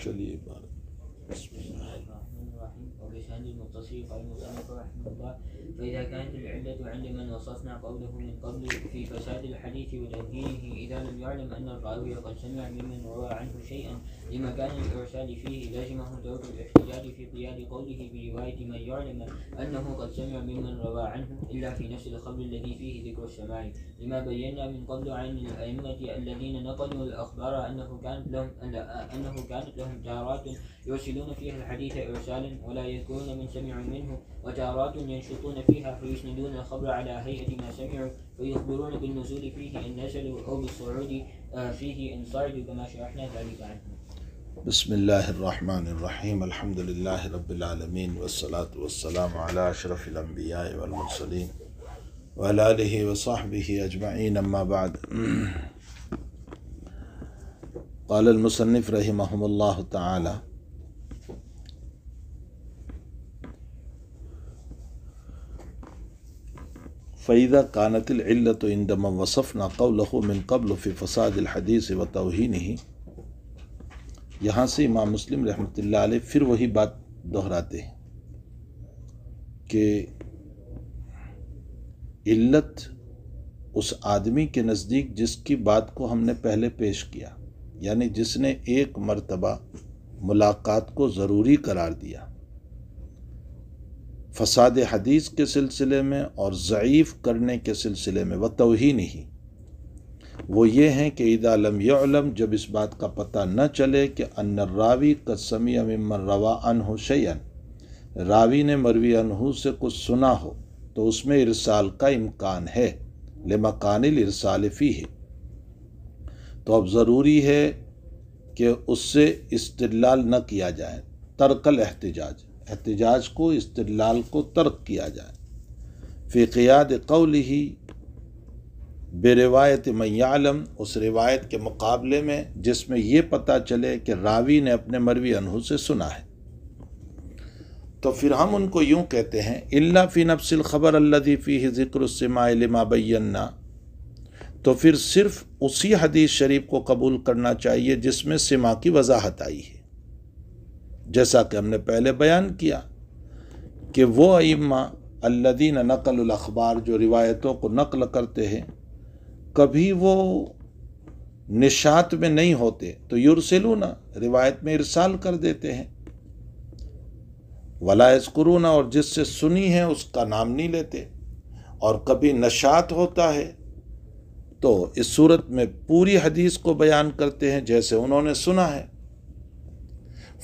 چلیے بات بسم اللہ وبسند المتصل قال المصنف رحمه الله فإذا كانت العلة عند من وصفنا قوله من قبل في فساد الحديث وتوهينه إذا لم يعلم أن الراوي قد سمع ممن روى عنه شيئا لمكان الإرسال فيه لازمه ترك الاحتجاج في قياد قوله برواية من يعلم أنه قد سمع ممن روى عنه إلا في نفس الخبر الذي فيه ذكر السماع لما بينا من قبل عن الأئمة الذين نقلوا الأخبار أنه كانت لهم تارات يرسلون فيها الحديث إرسالا ولا يذكرون من سمعوا منه وتارات ينشطون فيها فيسندون الخبر على هيئة ما سمعوا ويخبرون بالنزول فيه إن نزلوا أو بالصعود فيه إن صعدوا كما شرحنا ذلك عنه. بسم اللہ الرحمن الرحیم الحمد للہ رب العالمین والصلاة والسلام علی اشرف الانبیاء والمرسلین وعلی آلہ وصحبہ اجمعین اما بعد. قال المصنف رحمہ اللہ تعالی فَإِذَا كَانَتِ الْعِلَّةُ عِنْدَمَا وَصَفْنَا قَوْلَهُ مِنْ قَبْلُ فِي فَسَادِ الْحَدِيثِ وَتَوْهِينِهِ. یہاں سے امام مسلم رحمۃ اللہ علیہ پھر وہی بات دہراتے ہیں کہ علت اس آدمی کے نزدیک جس کی بات کو ہم نے پہلے پیش کیا، یعنی جس نے ایک مرتبہ ملاقات کو ضروری قرار دیا فساد حدیث کے سلسلے میں اور ضعیف کرنے کے سلسلے میں، وتوہینہ، وہ یہ ہیں کہ اذا لم یعلم، جب اس بات کا پتہ نہ چلے کہ ان الراوی قد سمع ممن روا عنہ شیئا، راوی نے مروی عنہ سے کچھ سنا ہو تو اس میں ارسال کا امکان ہے، لمکان الارسال فیہ، تو اب ضروری ہے کہ اس سے استدلال نہ کیا جائے، ترک الاحتجاج، احتجاج کو، استدلال کو ترک کیا جائے. فی قیاد قولہ، بروایت من یعلم، اس روایت کے مقابلے میں جس میں یہ پتہ چلے کہ راوی نے اپنے مروی عنہ سے سنا ہے. تو پھر ہم ان کو یوں کہتے ہیں الا فی نفس الخبر الذی فیہ ذکر السماع لما بینا، تو پھر صرف اسی حدیث شریف کو قبول کرنا چاہیے جس میں سماع کی وضاحت آئی ہے، جیسا کہ ہم نے پہلے بیان کیا کہ وہ ائمہ الذین نقلوا الاخبار، جو روایتوں کو نقل کرتے ہیں، کبھی وہ نشات میں نہیں ہوتے تو یرسلون، روایت میں ارسال کر دیتے ہیں، ولا یذکرون، اور جس سے سنی ہے اس کا نام نہیں لیتے، اور کبھی نشات ہوتا ہے تو اس صورت میں پوری حدیث کو بیان کرتے ہیں جیسے انہوں نے سنا ہے.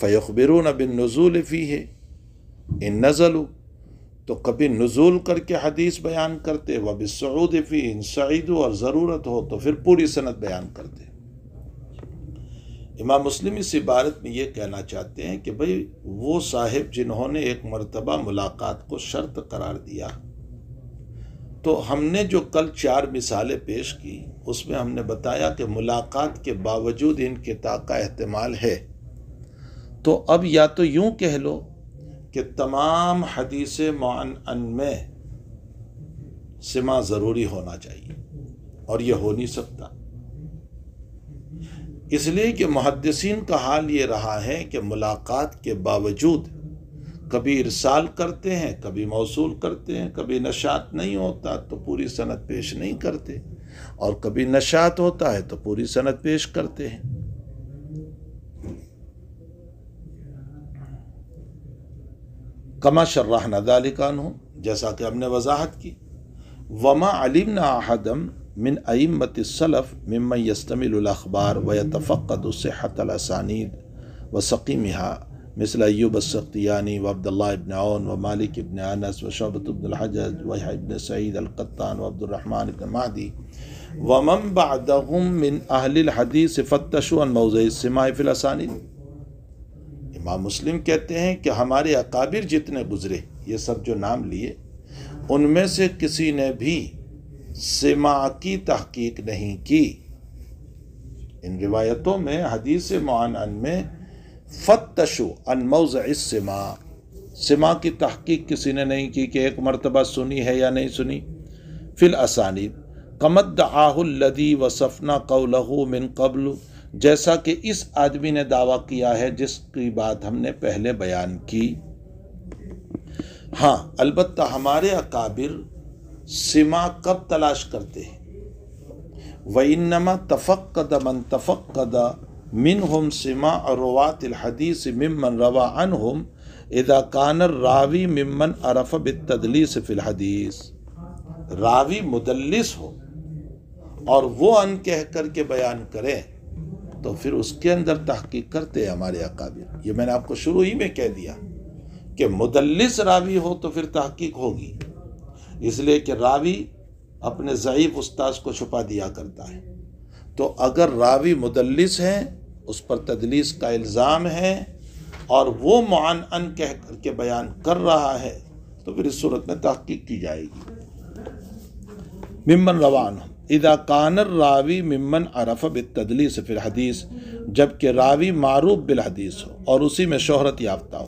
فَيُخْبِرُونَ بِالنُّزُولِ فِيهِ إِن نَزَلُوا، تو کبھی نزول کر کے حدیث بیان کرتے، وَبِالصُّعُودِ فِيهِ إِن صَعِدُوا، اور ضرورت ہو تو پھر پوری سند بیان کرتے. امام مسلم اس عبارت میں یہ کہنا چاہتے ہیں کہ بھئی وہ صاحب جنہوں نے ایک مرتبہ ملاقات کو شرط قرار دیا، تو ہم نے جو کل 4 مثالیں پیش کی اس میں ہم نے بتایا کہ ملاقات کے باوجود انقطاع کا احتمال ہے، تو اب یا تو یوں کہہ لو کہ تمام حدیث معنعن میں سماع ضروری ہونا چاہیے، اور یہ ہو نہیں سکتا، اس لیے کہ محدثین کا حال یہ رہا ہے کہ ملاقات کے باوجود کبھی ارسال کرتے ہیں، کبھی موصول کرتے ہیں، کبھی نشات نہیں ہوتا تو پوری سند پیش نہیں کرتے، اور کبھی نشات ہوتا ہے تو پوری سند پیش کرتے ہیں. کما شرحنا ذلک عنہم، جیسا کہ ہم نے وضاحت کی. وما علمنا احدا من ائمۃ السلف ممن یستمل الاخبار ویتفقد صحۃ الاسانید وسقیمها مثل ایوب السختیانی وعبد اللہ ابن عون ومالک ابن انس وشعبۃ بن الحجاج ویحییٰ ابن سعید القطان وعبد الرحمن ابن مہدی ومن بعدهم من اہل الحدیث فتشوا عن موضع السماع فی الاسانید. امام مسلم کہتے ہیں کہ ہمارے اکابر جتنے گزرے، یہ سب جو نام لیے، ان میں سے کسی نے بھی سماع کی تحقیق نہیں کی. ان روایتوں میں حدیث معنعن میں فتشوا عن موضع السماع، سماع کی تحقیق کسی نے نہیں کی کہ ایک مرتبہ سنی ہے یا نہیں سنی. فی الاسانید کما ادعاہ الذی وصفنا قولہ من قبل، جیسا کہ اس آدمی نے دعویٰ کیا ہے جس کی بات ہم نے پہلے بیان کی۔ ہاں البتہ ہمارے اکابر سما کب تلاش کرتے ہیں؟ وَإِنَّمَا تَفَقَّدَ مَن تَفَقَّدَ مِنْهُمْ سِمَاعَ رُوَاةِ الْحَدِيثِ مِمَّنْ رَوَى عَنْهُمْ إِذَا كَانَ الرَّاوِي مِمَّنْ عَرَفَ بِالتَّدْلِيسِ فِي الْحَدِيثِ، راوی مدلس ہو اور وہ ان کہہ کر کے بیان کرے تو پھر اس کے اندر تحقیق کرتے ہیں ہمارے اکابر۔ یہ میں نے آپ کو شروع ہی میں کہہ دیا کہ مدلس راوی ہو تو پھر تحقیق ہوگی، اس لیے کہ راوی اپنے ضعیف استاذ کو چھپا دیا کرتا ہے۔ تو اگر راوی مدلس ہے، اس پر تدلیس کا الزام ہے اور وہ معنعن کہہ کر کے بیان کر رہا ہے تو پھر اس صورت میں تحقیق کی جائے گی۔ ممن روان اذا کان الراوی ممن عرف بالتدلیس فی الحدیث، جبکہ راوی معروف بالحدیث ہو اور اسی میں شہرت یافتہ ہو،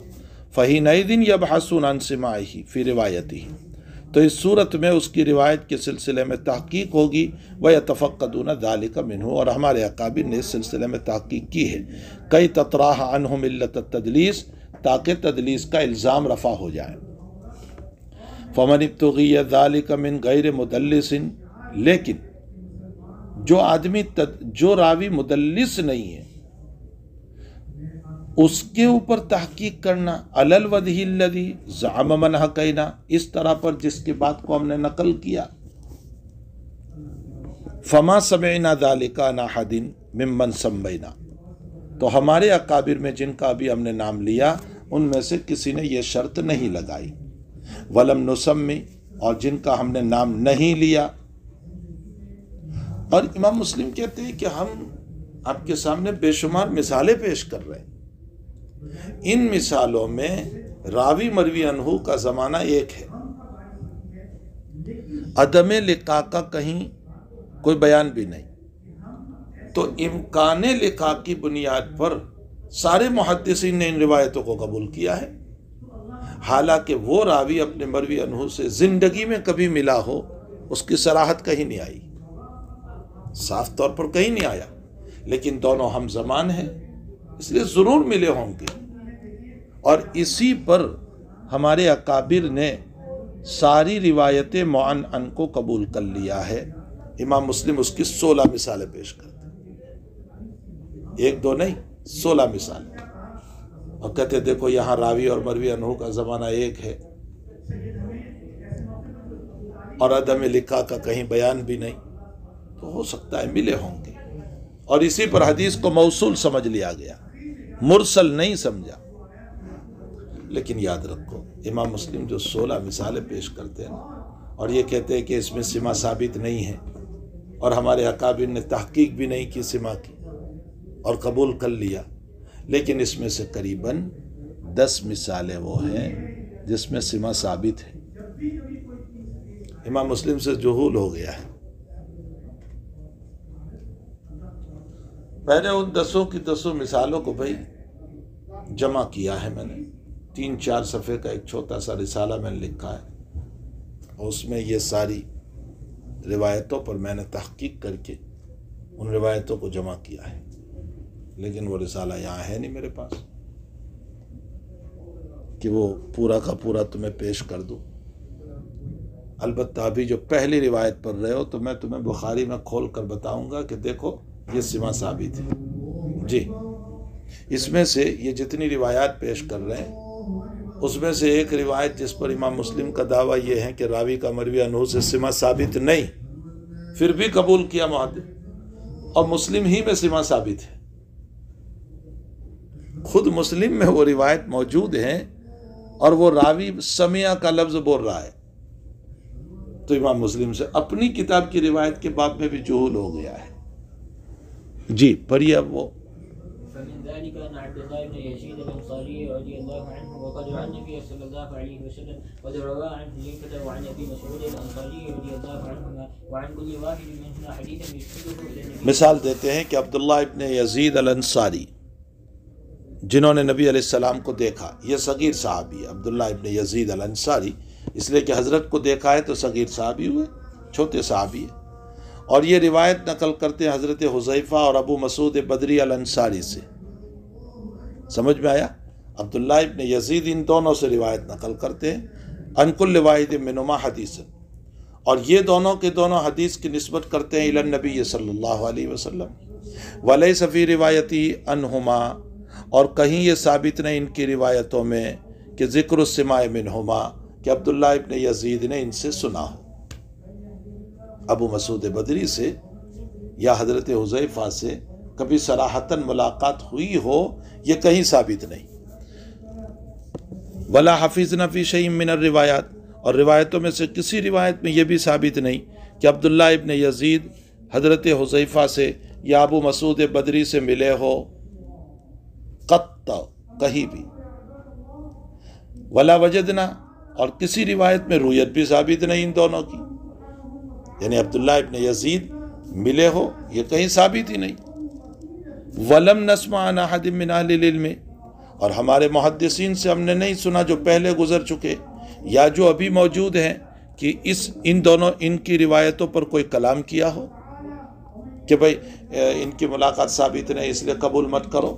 فحینئذ یبحثون عن سماعہ فی روایتہ، تو اس صورت میں اس کی روایت کے سلسلے میں تحقیق ہوگی۔ وَيَتَفَقَّدُونَ ذَلِكَ مِنْهُ، اور ہمارے اکابر نے اس سلسلے میں تحقیق کی ہے، کئی تطراح عنہم علت التدلیس، تاکہ تدلیس کا الزام رفع ہو جائے۔ فَمَنِ ابْتُغِيَ ذَلِكَ مِنْ غَيْرِ مُدَلِّسٍ، لیکن جو راوی مدلس نہیں ہے اس کے اوپر تحقیق کرنا، علی الوجہ الذی زعم من حکینا، اس طرح پر جس کی بات کو ہم نے نقل کیا۔ فما سمعنا ذلک عن احد ممن سمینا، تو ہمارے اکابر میں جن کا بھی ہم نے نام لیا ان میں سے کسی نے یہ شرط نہیں لگائی۔ ولم نسمی، اور جن کا ہم نے نام نہیں لیا۔ اور امام مسلم کہتے ہیں کہ ہم آپ کے سامنے بے شمار مثالیں پیش کر رہے ہیں، ان مثالوں میں راوی مروی عنہ کا زمانہ ایک ہے، عدم لقاء کا کہیں کوئی بیان بھی نہیں، تو امکان لقاء کی بنیاد پر سارے محدثین نے ان روایتوں کو قبول کیا ہے، حالانکہ وہ راوی اپنے مروی عنہ سے زندگی میں کبھی ملا ہو اس کی صراحت کہیں نہیں آئی، صاف طور پر کہیں نہیں آیا، لیکن دونوں ہم زمان ہیں اس لیے ضرور ملے ہوں گے، اور اسی پر ہمارے اکابر نے ساری روایت معنعن کو قبول کر لیا ہے۔ امام مسلم اس کی 16 مثالیں پیش کرتے ہیں، ایک دو نہیں، 16 مثالیں، اور کہتے دیکھو یہاں راوی اور مروی عنہ کا زمانہ ایک ہے اور عدم لقاء کا کہیں بیان بھی نہیں، تو ہو سکتا ہے ملے ہوں گے، اور اسی پر حدیث کو موصول سمجھ لیا گیا، مرسل نہیں سمجھا۔ لیکن یاد رکھو امام مسلم جو 16 مثالیں پیش کرتے ہیں اور یہ کہتے ہیں کہ اس میں سما ثابت نہیں ہے، اور ہمارے اکابر نے تحقیق بھی نہیں کی سما کی اور قبول کر لیا، لیکن اس میں سے قریباً 10 مثالیں وہ ہیں جس میں سما ثابت ہے۔ امام مسلم سے جہول ہو گیا ہے۔ میں نے ان 10 کی 10 مثالوں کو بھائی جمع کیا ہے، میں نے 3-4 صفحے کا ایک چھوٹا سا رسالہ میں نے لکھا ہے، اور اس میں یہ ساری روایتوں پر میں نے تحقیق کر کے ان روایتوں کو جمع کیا ہے، لیکن وہ رسالہ یہاں ہے نہیں میرے پاس کہ وہ پورا کا پورا تمہیں پیش کر دوں۔ البتہ ابھی جو پہلی روایت پڑھ رہے ہو تو میں تمہیں بخاری میں کھول کر بتاؤں گا کہ دیکھو یہ سما ثابت ہے جی۔ اس میں سے یہ جتنی روایات پیش کر رہے ہیں اس میں سے ایک روایت جس پر امام مسلم کا دعویٰ یہ ہے کہ راوی کا مروی عنہ سے سما ثابت نہیں، پھر بھی قبول کیا محدث، اور مسلم ہی میں سما ثابت ہے، خود مسلم میں وہ روایت موجود ہے اور وہ راوی سمع کا لفظ بول رہا ہے، تو امام مسلم سے اپنی کتاب کی روایت کے باب میں بھی جہول ہو گیا ہے جی۔ پڑھیے اب وہ فمن ذلك أن عبد الله بن يزيد الأنصاري رضي الله عنه وقد روى النبي صلى الله عليه وسلم قد روى عن حذيفة وعن أبي مسعود الأنصاري رضي الله عنهما وعن كل واحد منهما حديثا يشبهه إلى النبي۔ مثال دیتے ہیں کہ عبداللہ ابن یزید الانصاری جنہوں نے نبی علیہ السلام کو دیکھا، یہ صغیر صحابی ہے عبداللہ ابن یزید الانصاری، اس لیے کہ حضرت کو دیکھا ہے تو صغیر صحابی ہوئے، چھوٹے صحابی ہے، اور یہ روایت نقل کرتے ہیں حضرت حذیفہ اور ابو مسعود بدری الانصاری سے۔ سمجھ میں آیا؟ عبداللہ ابن یزید ان دونوں سے روایت نقل کرتے ہیں، عن کل واحد منہما حدیثا، اور یہ دونوں کے دونوں حدیث کی نسبت کرتے ہیں الی النبی صلی اللہ علیہ وسلم، ولیس فی روایتی عنہما، اور کہیں یہ ثابت نہیں ان کی روایتوں میں کہ ذکر السماع منہما، کہ عبداللہ ابن یزید نے ان سے سنا ہو، ابو مسعود بدری سے یا حضرت حذیفہ سے کبھی صراحتاً ملاقات ہوئی ہو، یہ کہیں ثابت نہیں۔ ولا حفظنا فی شیء من الروایات، اور روایتوں میں سے کسی روایت میں یہ بھی ثابت نہیں کہ عبداللہ ابن یزید حضرت حذیفہ سے یا ابو مسعود بدری سے ملے ہو، قط، کہیں بھی۔ ولا وجدنا، اور کسی روایت میں رویت بھی ثابت نہیں ان دونوں کی، یعنی عبداللہ ابن یزید ملے ہو، یہ کہیں ثابت ہی نہیں۔ ولم نسمع عن احد من اہل العلم، اور ہمارے محدثین سے ہم نے نہیں سنا جو پہلے گزر چکے یا جو ابھی موجود ہیں کہ ان کی روایتوں پر کوئی کلام کیا ہو کہ بھئی ان کی ملاقات ثابت نہیں اس لیے قبول مت کرو۔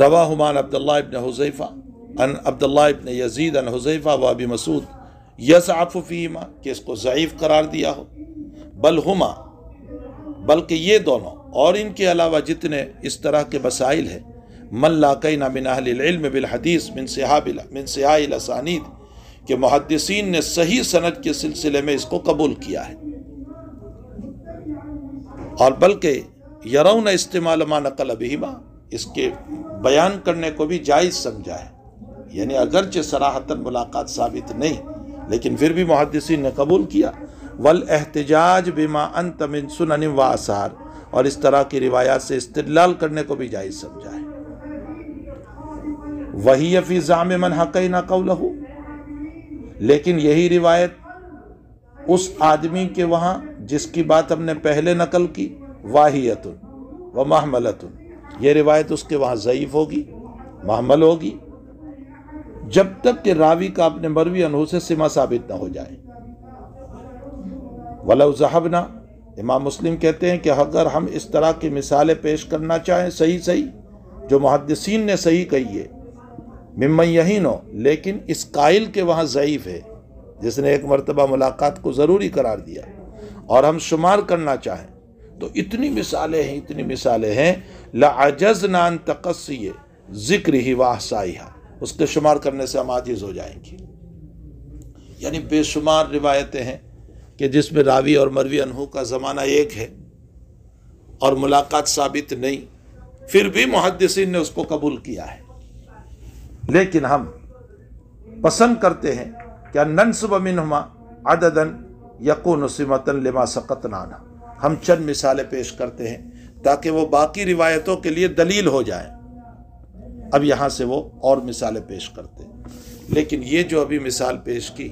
رواہما عن عبداللہ ابن حذیفہ عن عبداللہ ابن یزید عن حذیفہ و ابی مسعود یضعف فیہما، کہ اس کو ضعیف قرار دیا ہو، بل ہما، بلکہ یہ دونوں اور ان کے علاوہ جتنے اس طرح کے مسائل ہیں، من لاقینا من اہل العلم بالحدیث من صحاح الاسانید، کہ محدثین نے صحیح سند کے سلسلے میں اس کو قبول کیا ہے، اور بلکہ یرون استعمال ما نقل بہما، اس کے بیان کرنے کو بھی جائز سمجھا ہے، یعنی اگرچہ صراحتاً ملاقات ثابت نہیں لیکن پھر بھی محدثین نے قبول کیا۔ والاحتجاج بما انت من سنن و آثار، اور اس طرح کی روایات سے استدلال کرنے کو بھی جائز سمجھا ہے۔ وہی فی زعم من حقینا قولہ، لیکن یہی روایت اس آدمی کے وہاں جس کی بات ہم نے پہلے نقل کی، واہیت و محملت، یہ روایت اس کے وہاں ضعیف ہوگی، محمل ہوگی، جب تک کہ راوی کا اپنے مروی عنہ سے سماع ثابت نہ ہو جائے۔ وَلَوْ ذَهَبْنَا، امام مسلم کہتے ہیں کہ اگر ہم اس طرح کی مثالیں پیش کرنا چاہیں صحیح جو محدثین نے صحیح کہی ہے، ممن یہین ہو، لیکن اس قائل کے وہاں ضعیف ہے جس نے ایک مرتبہ ملاقات کو ضروری قرار دیا، اور ہم شمار کرنا چاہیں تو اتنی مثالیں ہیں لَعَجَزْنَا عَن تَقَصِّيِ ذِكْرِهِ وَأَحْصَائِهَا، اس کے شمار کرنے سے ہم عاجز ہو جائیں گے۔ یعنی بے شمار روایتیں ہیں کہ جس میں راوی اور مروی عنہ کا زمانہ ایک ہے اور ملاقات ثابت نہیں، پھر بھی محدثین نے اس کو قبول کیا ہے، لیکن ہم پسند کرتے ہیں کہ ننسب منہما عددا یکون سمۃ لما سقطنا عنہ، ہم چند مثالیں پیش کرتے ہیں تاکہ وہ باقی روایتوں کے لیے دلیل ہو جائیں۔ اب یہاں سے وہ اور مثالیں پیش کرتے ہیں، لیکن یہ جو ابھی مثال پیش کی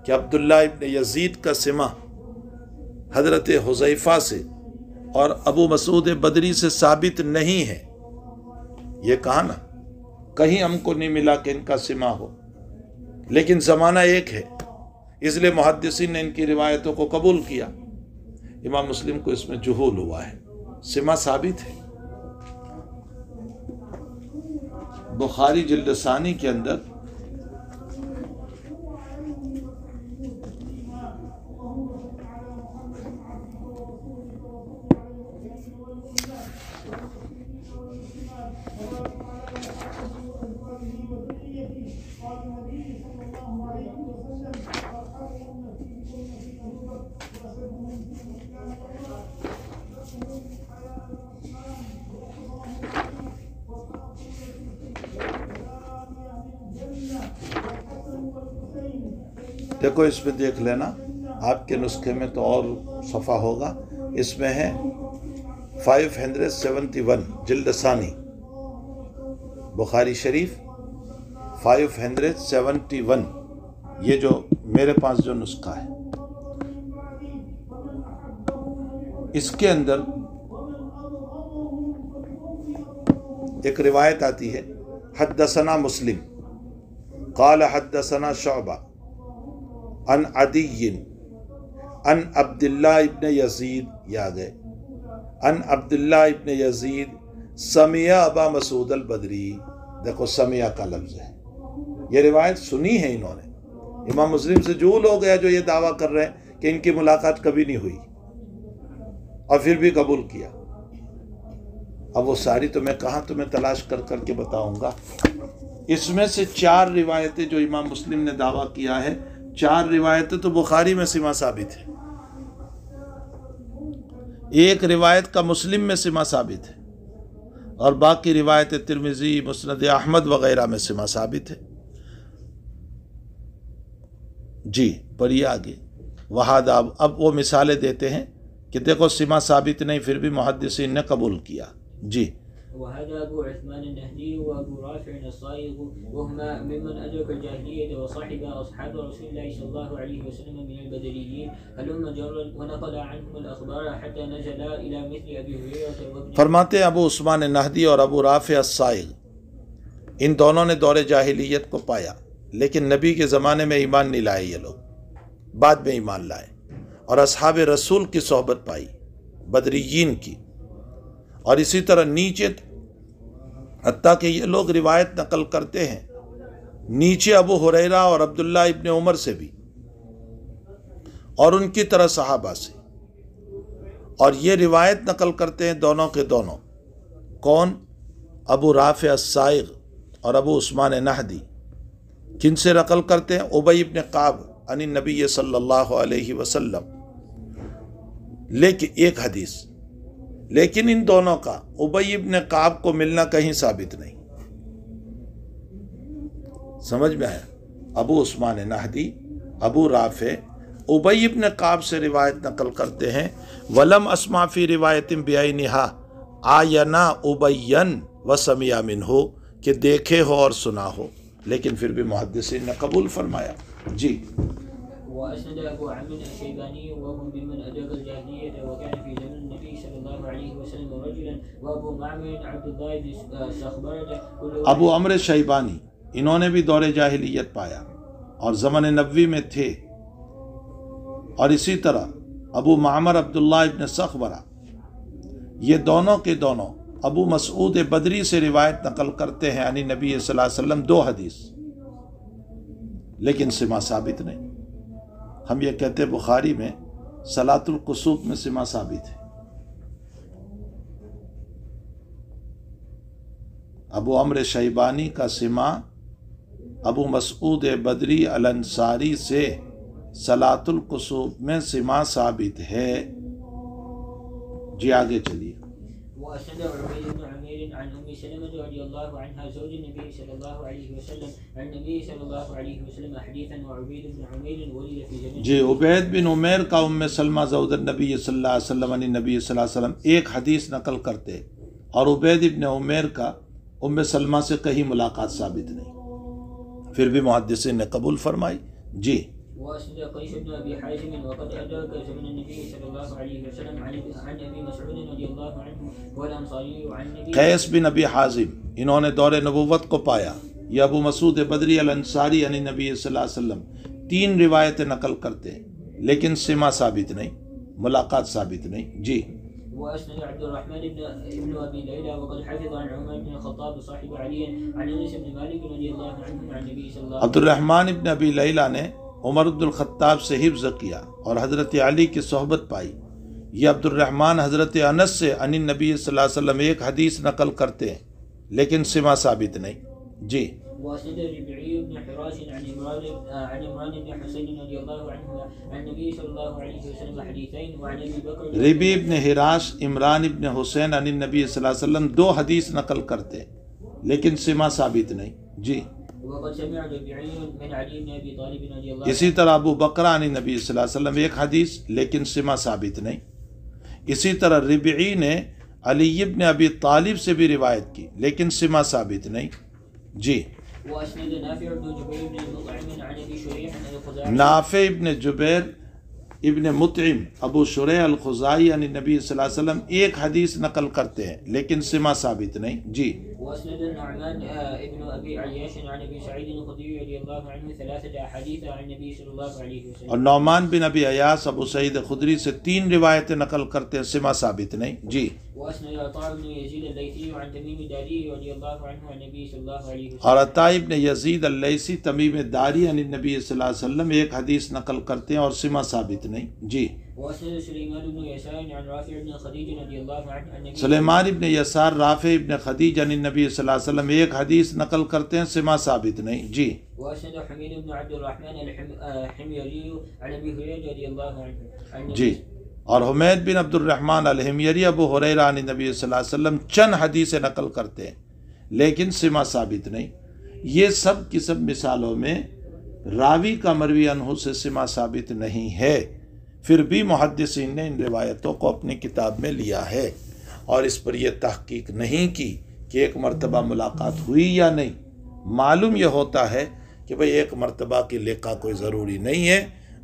کہ عبداللہ ابن یزید کا سماع حضرت حذیفہ سے اور ابو مسعود بدری سے ثابت نہیں ہے، یہ کہا نا، کہیں ہم کو نہیں ملا کہ ان کا سماع ہو، لیکن زمانہ ایک ہے، اس لیے محدثین نے ان کی روایتوں کو قبول کیا۔ امام مسلم کو اس میں جہول ہوا ہے، سماع ثابت ہے۔ بخاری جلد ثانی کے اندر دیکھو، اس پہ دیکھ لینا، آپ کے نسخے میں تو اور صفحہ ہوگا، اس میں ہے 571 جلد ثانی، بخاری شریف 571، یہ جو میرے پاس جو نسخہ ہے اس کے اندر ایک روایت آتی ہے، حدثنا مسلم قال حدثنا شعبہ ان عدی ان عبداللہ ابن یزید، یا گئے ان عبداللہ ابن یزید سمع ابا مسعود البدری، دیکھو سمع کا لفظ ہے، یہ روایت سنی ہے انہوں نے، امام مسلم سے جھول ہو گیا جو یہ دعویٰ کر رہے ہیں کہ ان کی ملاقات کبھی نہیں ہوئی اور پھر بھی قبول کیا۔ اب وہ ساری تو میں کہاں تمہیں تلاش کر کر کے بتاؤں گا۔ اس میں سے 4 روایتیں جو امام مسلم نے دعویٰ کیا ہے، 4 روایتیں تو بخاری میں سما ثابت ہے، ایک روایت کا مسلم میں سما ثابت ہے، اور باقی روایت ترمذی، مسند احمد وغیرہ میں سما ثابت ہے۔ جی پڑھیے آگے۔ وہذا، اب وہ مثالیں دیتے ہیں کہ دیکھو سما ثابت نہیں پھر بھی محدثین نے قبول کیا۔ جی وهذا أبو عثمان النهدي وأبو رافع الصائغ وهما ممن أدرك الجاهلية وصاحب أصحاب رسول الله صلى الله عليه وسلم من البدريين هلم جرا ونقل عنهم الأخبار حتى نزل إلى مثل أبي هريرة وابن، فرماتے ہیں ابو عثمان نہدی اور ابو رافع الصائغ ان دونوں نے دور جاہلیت کو پایا، لیکن نبی کے زمانے میں ایمان نہیں لائے، یہ لوگ بعد میں ایمان لائے، اور اصحاب رسول کی صحبت پائی، بدریین کی، اور اسی طرح نیچے حتیٰ کہ یہ لوگ روایت نقل کرتے ہیں نیچے ابو ہریرہ اور عبداللہ ابن عمر سے بھی، اور ان کی طرح صحابہ سے، اور یہ روایت نقل کرتے ہیں دونوں کے دونوں، کون؟ ابو رافع الصائغ اور ابو عثمان نہدی۔ کن سے نقل کرتے ہیں؟ ابی ابن کعب عن النبی صلی اللہ علیہ وسلم، لیکن ایک حدیث، لیکن ان دونوں کا ابی ابن کعب کو ملنا کہیں ثابت نہیں۔ سمجھ میں آیا؟ ابو عثمان نہدی، ابو رافع، ابی ابن کعب سے روایت نقل کرتے ہیں، ولم اسمع فی روایت بعینھا آینا ابین وسمع منہ، کہ دیکھے ہو اور سنا ہو، لیکن پھر بھی محدثین نے قبول فرمایا۔ جی وأسند أبو عمرو الشيباني وهو ممن أدرك الجاهلية وكان في زمن النبي صلى الله عليه وسلم رجلا، وأبو معمر عبد الله بن صخبرة۔ ابو عمرو شیبانی انہوں نے بھی دور جاہلیت پایا اور زمن نبوی میں تھے، اور اسی طرح ابو معمر عبداللہ ابن صخبرہ، یہ دونوں کے دونوں ابو مسعود بدری سے روایت نقل کرتے ہیں یعنی نبی صلی اللہ علیہ وسلم 2 حدیث، لیکن سما ثابت نہیں۔ ہم یہ کہتے ہیں بخاری میں صلاۃ الکسوف میں سما ثابت ہے، ابو عمرو شیبانی کا سما ابو مسعود بدری الانصاری سے صلاۃ الکسوف میں سما ثابت ہے۔ جی آگے چلیے۔ وأسند عبيد بن عمير عن أم سلمة رضي الله عنها زوج النبي صلى الله عليه وسلم عن النبي صلى الله عليه وسلم حديثا، وعبيد بن عمير ولد في زمن، جی عبید بن عمیر کا ام سلمہ زوج النبی صلی اللہ علیہ وسلم عن نبی صلی اللہ علیہ وسلم ایک حدیث نقل کرتے، اور عبید بن عمیر کا ام سلمہ سے کہیں ملاقات ثابت نہیں، پھر بھی محدثین نے قبول فرمائی۔ جی وأسند قيس بن أبي حازم وقد أدرك زمن النبي صلى الله عليه وسلم عن أبي مسعود رضي الله عنه والأنصاري عن النبي، قیس بن ابی حازم انہوں نے دور نبوت کو پایا، یہ ابو مسعود بدری الانصاری یعنی نبی صلی اللہ علیہ وسلم 3 روایتیں نقل کرتے ہیں، لیکن سما ثابت نہیں، ملاقات ثابت نہیں۔ جی وأسند عبد الرحمن بن أبي ليلى وقد حفظ عن عمر بن الخطاب صاحب علي عن أنس بن مالك رضي الله عنه عن النبي صلى الله عليه وسلم، عبد الرحمن بن ابی لیلہ نے عمر بن الخطاب سے حفظ کیا اور حضرت علی کی صحبت پائی۔ یہ عبد الرحمن حضرت انس سے عن النبی صلی اللہ علیہ وسلم ایک حدیث نقل کرتے ہیں، لیکن سما ثابت نہیں۔ جی وأسند ربيعي بن حراش عن عمران بن حسين رضي الله عنه عن النبي صلى الله عليه وسلم حديثين، وعن أبي بكر، ربی ابن حراش عمران ابن حسین عن النبی صلی اللہ علیہ وسلم 2 حدیث نقل کرتے ہیں، لیکن سما ثابت نہیں۔ جی وقد سمع ربيعي من علي بن أبي طالب رضي الله عنه، اسی طرح ابو بکر عن نبی صلی اللہ علیہ وسلم ایک حدیث، لیکن سما ثابت نہیں۔ اسی طرح ربیعی نے علی ابن ابی طالب سے بھی روایت کی، لیکن سما ثابت نہیں۔ جی وأسند نافع بن جبير بن مطعم عن أبي شريح الخزاعي، نافع ابن جبیر ابن مطعم ابو شریح الخزاعی یعنی نبی صلی اللہ علیہ وسلم ایک حدیث نقل کرتے ہیں، لیکن سما ثابت نہیں۔ جی وأسند النعمان ابن أبي عياش عن أبي سعيد الخدري رضي الله عنه 3 أحاديث عن النبي صلى الله عليه وسلم. اور نعمان بن ابی عیاش ابو سعید خدری سے 3 روایتیں نقل کرتے ہیں، سما ثابت نہیں. جی. وأسند عطاء بن يزيد الليثي عن تميم الداري رضي الله عنه عن النبي صلى الله عليه وسلم. اور عطاء ابن یزید اللیثی تمیم داری عن النبی صلی اللہ علیہ وسلم ایک حدیث نقل کرتے ہیں اور سما ثابت نہیں. جی. وأسند سليمان بن يسار عن رافع بن خديج رضي الله عنه عن النبي. سلیمان ابن یسار رافع ابن خدیج عن النبی صلی اللہ علیہ وسلم ایک حدیث نقل کرتے ہیں، سما ثابت نہیں. جی. وأسند حميد بن عبد الرحمن الحميري عن أبي هريرة رضي الله عنه. جی. اور حمید بن عبد الرحمن الحميري ابو ہریرہ عن نبی صلی اللہ علیہ وسلم چند حدیثیں نقل کرتے ہیں لیکن سما ثابت نہیں. یہ سب کی سب مثالوں میں راوی کا مروی عنہ سے سما ثابت نہیں ہے، پھر بھی محدثین نے ان روایتوں کو اپنی کتاب میں لیا ہے اور اس پر یہ تحقیق نہیں کی کہ ایک مرتبہ ملاقات ہوئی یا نہیں. معلوم یہ ہوتا ہے کہ بھئی ایک مرتبہ کی لقاء کوئی ضروری نہیں ہے،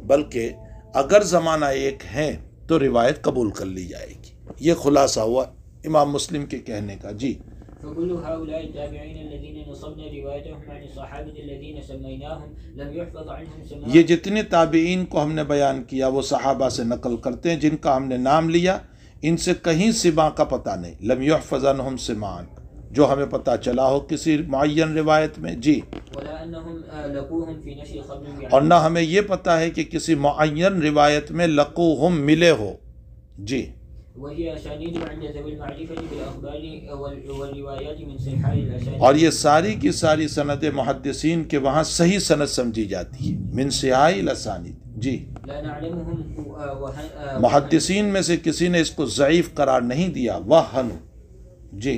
بلکہ اگر زمانہ ایک ہے تو روایت قبول کر لی جائے گی. یہ خلاصہ ہوا امام مسلم کے کہنے کا. جی. فكل هؤلاء التابعين الذين نصبنا روايتهم عن الصحابة الذين سميناهم لم يحفظ عنهم سماع. یہ جتنے تابعین کو ہم نے بیان کیا وہ صحابہ سے نقل کرتے ہیں جن کا ہم نے نام لیا، ان سے کہیں سماع کا پتہ نہیں. لم يحفظ عنهم سماعا، جو ہمیں پتہ چلا ہو کسی معین روایت میں. جی. ولا انهم لقوهم في نشر خبر. اور نہ ہمیں یہ پتہ ہے کہ کسی معین روایت میں لقوہم ملے ہو. جی. وهي اسانيد عند ذوي المعرفة بالاخبار والروايات من صحاح الاسانيد. اور یہ ساری کی ساری سند محدثین کے وہاں صحیح سند سمجھی جاتی ہے، من صحاح الاسانید. جی. لا نعلمهم محدثین میں سے کسی نے اس کو ضعیف قرار نہیں دیا. وہن. جی.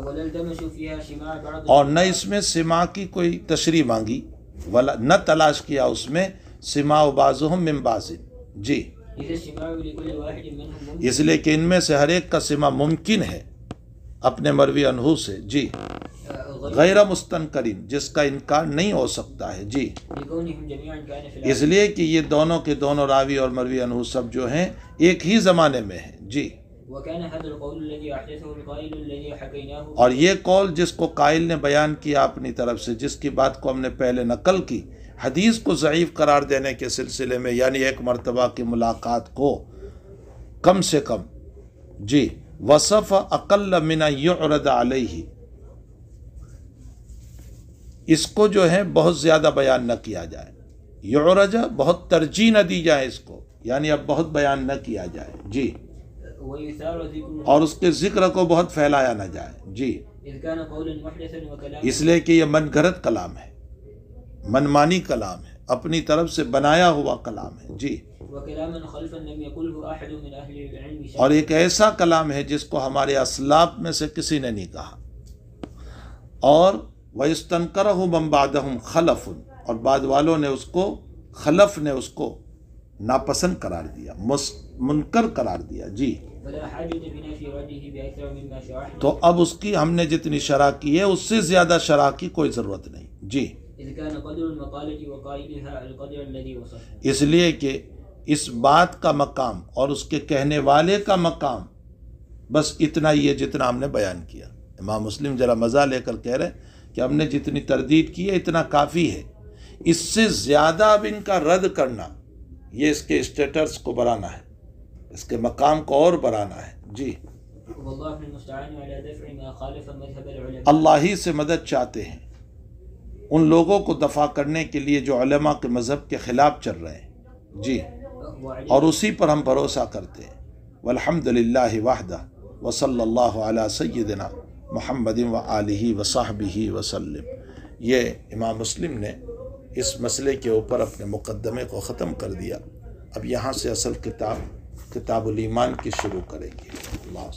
ولا التمسوا فيها سماع بعض. اور نہ اس میں سماع کی کوئی تشریح مانگی، ولا نہ تلاش کیا اس میں سماع بعضهم من بعض. جی. اس لیے کہ ان میں سے ہر ایک کا سماع ممکن ہے اپنے مروی عنہ سے. جی. غیر مستنکرین، جس کا انکار نہیں ہو سکتا ہے. جی. اس لیے کہ یہ دونوں کے دونوں راوی اور مروی عنہ سب جو ہیں ایک ہی زمانے میں ہیں. جی. اور یہ قول جس کو قائل نے بیان کیا اپنی طرف سے، جس کی بات کو ہم نے پہلے نقل کی، حدیث کو ضعیف قرار دینے کے سلسلے میں، یعنی ایک مرتبہ کی ملاقات کو کم سے کم جی وصف اقل من یعرض علیہ، اس کو جو ہے بہت زیادہ بیان نہ کیا جائے. یعرض بہت ترجیح نہ دی جائے اس کو، یعنی اب بہت بیان نہ کیا جائے. جی. اور اس کے ذکر کو بہت پھیلایا نہ جائے. جی. اس لیے کہ یہ من گھڑت کلام ہے، منمانی کلام ہے، اپنی طرف سے بنایا ہوا کلام ہے. جی. اور ایک ایسا کلام ہے جس کو ہمارے اسلاف میں سے کسی نے نہیں کہا. اور وَيُسْتَنْكَرَهُ مَنْ بَعْدَهُمْ خَلَفٌ، اور بعد والوں نے اس کو، خلف نے اس کو ناپسند قرار دیا، منکر قرار دیا. جی. تو اب اس کی ہم نے جتنی شرح کی ہے اس سے زیادہ شرح کی کوئی ضرورت نہیں. جی. اس لیے کہ اس بات کا مقام اور اس کے کہنے والے کا مقام بس اتنا ہی ہے جتنا ہم نے بیان کیا. امام مسلم ذرا مزہ لے کر کہہ رہے کہ ہم نے جتنی تردید کی ہے اتنا کافی ہے، اس سے زیادہ اب ان کا رد کرنا یہ اس کے اسٹیٹس کو بڑھانا ہے، اس کے مقام کو اور بڑھانا ہے. جی. اللہ ہی سے مدد چاہتے ہیں ان لوگوں کو دفع کرنے کے لیے جو علماء کے مذہب کے خلاف چل رہے ہیں. جی. اور اسی پر ہم بھروسہ کرتے ہیں. والحمدللہ وحدہ وصلی اللہ علی سیدنا محمد وآلہ وصحبہ وسلم. یہ امام مسلم نے اس مسئلے کے اوپر اپنے مقدمے کو ختم کر دیا. اب یہاں سے اصل کتاب الایمان کی شروع کریں گے. اللہ